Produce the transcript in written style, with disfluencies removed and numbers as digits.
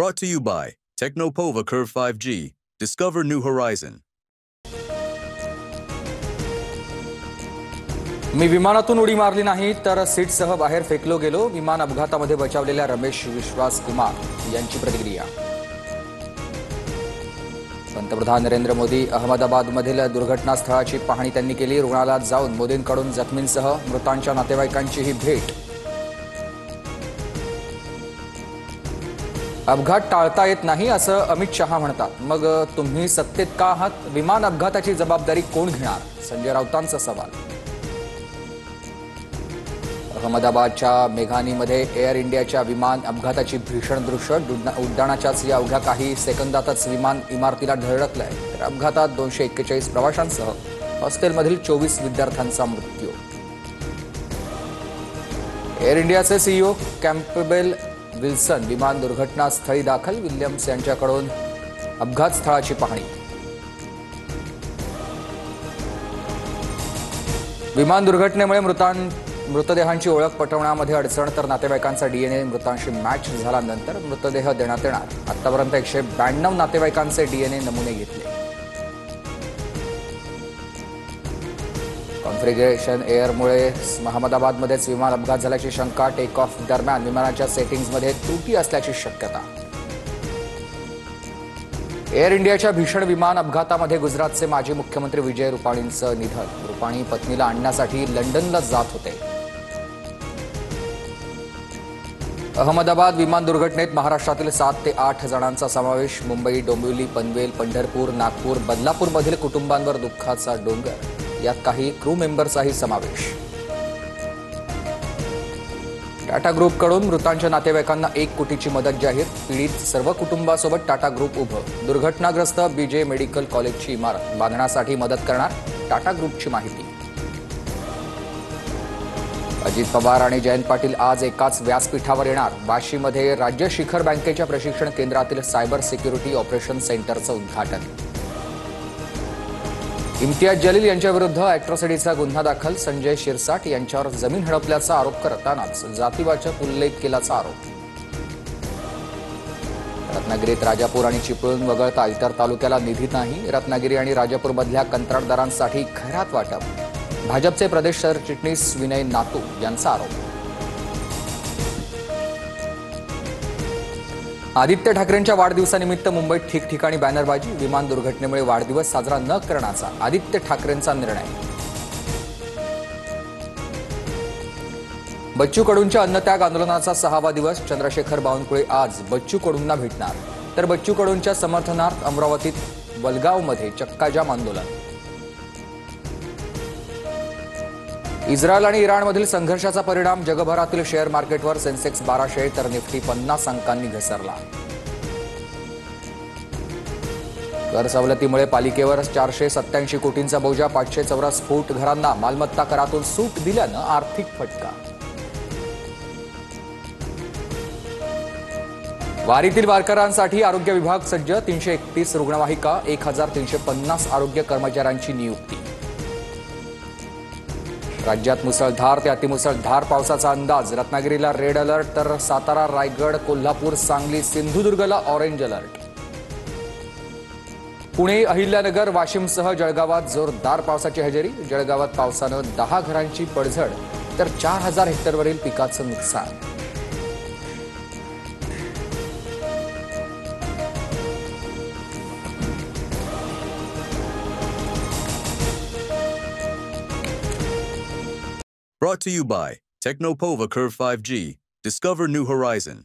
Brought to you by Technopova Curve 5G. Discover new horizon. मी विमानातून उडी मारली नाही तर सीटसह बाहेर फेकलो गेलो. विमान अपघातामध्ये बचावलेल्या रमेश विश्वास कुमार यांची प्रतिक्रिया. पंतप्रधान नरेंद्र मोदी अहमदाबादमधील दुर्घटनास्थळाची पाहणी त्यांनी केली. रुग्णालयात जाऊन मोदींकडून जखमींसह मृतांच्या नातेवाईकांचीही भेट. अपघात टाळता येत नाही असं अमित शहा म्हणतात. मग तुम्ही सत्तेत का आहात? विमान अपघाताची जबाबदारी कोण घेणार? संजय राऊतांचा सवाल. अहमदाबादच्या मेघानीमध्ये एअर इंडियाच्या विमान अपघाताची भीषण दृश्य. उड्डाणाच्याच या अवघ्या काही सेकंदातच विमान इमारतीला धडकलंय. तर अपघातात 241 प्रवाशांसह हॉस्टेलमधील 24 विद्यार्थ्यांचा मृत्यू. एअर इंडियाचे सीईओ कॅम्पबेल विल्सन विमान दुर्घटनास्थळी दाखल. विल्यम्स यांच्याकडून अपघात स्थळाची पाहणी. विमान दुर्घटनेमुळे मृतदेहांची ओळख पटवण्यामध्ये अडचण तर नातेवाईकांचा डीएनए मृतांशी मॅच झाल्यानंतर मृतदेह देण्यात येणार. आतापर्यंत 192 नातेवाईकांचे डीएनए नमुने घेतले. कॉन्फिगरेशन एअरमुळे अहमदाबादमध्येच विमान अपघात झाल्याची शंका. टेक ऑफ दरम्यान विमानाच्या सेटिंग्जमध्ये त्रुटी असल्याची शक्यता. एअर इंडियाच्या भीषण विमान अपघातामध्ये गुजरातचे माजी मुख्यमंत्री विजय रुपाणींचं निधन. रुपाणी पत्नीला आणण्यासाठी लंडनला जात होते. अहमदाबाद विमान दुर्घटनेत महाराष्ट्रातील 7 ते 8 जणांचा समावेश. मुंबई, डोंबिवली, पनवेल, पंढरपूर, नागपूर, बदलापूरमधील कुटुंबांवर दुःखाचा डोंगर. यात काही क्रू मेंबर्सचाही समावेश. टाटा ग्रुपकडून मृतांच्या नातेवाईकांना 1 कोटीची मदत जाहीर. पीडित सर्व कुटुंबासोबत टाटा ग्रुप उभं. दुर्घटनाग्रस्त बीजे मेडिकल कॉलेजची इमारत बांधण्यासाठी मदत करणार टाटा ग्रुपची माहिती. अजित पवार आणि जयंत पाटील आज एकाच व्यासपीठावर येणार. वाशीमध्ये राज्य शिखर बँकेच्या प्रशिक्षण केंद्रातील सायबर सिक्युरिटी ऑपरेशन सेंटरचं उद्घाटन. इम्तियाज जलील यांच्याविरुद्ध अॅट्रॉसिटीचा गुन्हा दाखल. संजय शिरसाट यांच्यावर जमीन हडपल्याचा आरोप करतानाच जातीवाचक उल्लेख केल्याचा आरोप. रत्नागिरीत राजापूर आणि चिपळूण वगळता इतर तालुक्याला निधी नाही. रत्नागिरी आणि राजापूरमधल्या कंत्राटदारांसाठी खैरात वाटप. भाजपचे प्रदेश सरचिटणीस विनय नातू यांचा आरोप. आदित्य ठाकरेंच्या वाढदिवसानिमित्त मुंबईत ठिकठिकाणी बॅनरबाजी. विमान दुर्घटनेमुळे वाढदिवस साजरा न करण्याचा आदित्य ठाकरेंचा निर्णय. बच्चू कडूंच्या अन्नत्याग आंदोलनाचा 6वा दिवस. चंद्रशेखर बावनकुळे आज बच्चू कडूंना भेटणार. तर बच्चू कडूंच्या समर्थनार्थ अमरावतीत वलगावमध्ये चक्काजाम आंदोलन. इस्रायल आणि इराणमधील संघर्षाचा परिणाम. जगभरातील शेअर मार्केटवर. सेन्सेक्स 1200 तर निफ्टी 50 अंकांनी घसरला. कर सवलतीमुळे पालिकेवर 487 कोटींचा बोजा. 500 चौरस फूट घरांना मालमत्ता करातून सूट दिल्यानं आर्थिक फटका. वारीतील वारकऱ्यांसाठी आरोग्य विभाग सज्ज. 331 रुग्णवाहिका. 1350 आरोग्य कर्मचाऱ्यांची नियुक्ती. राज्यात मुसळधार ते अतिमुसळधार पावसाचा अंदाज. रत्नागिरीला रेड अलर्ट तर सातारा, रायगड, कोल्हापूर, सांगली, सिंधुदुर्गला ऑरेंज अलर्ट. पुणे, अहिल्यानगर, वाशिमसह जळगावात जोरदार पावसाची हजेरी. जळगावात पावसानं 10 घरांची पडझड तर 4000 हेक्टरवरील पिकाचं नुकसान. Brought to you by Technopova Curve 5G. Discover new horizon.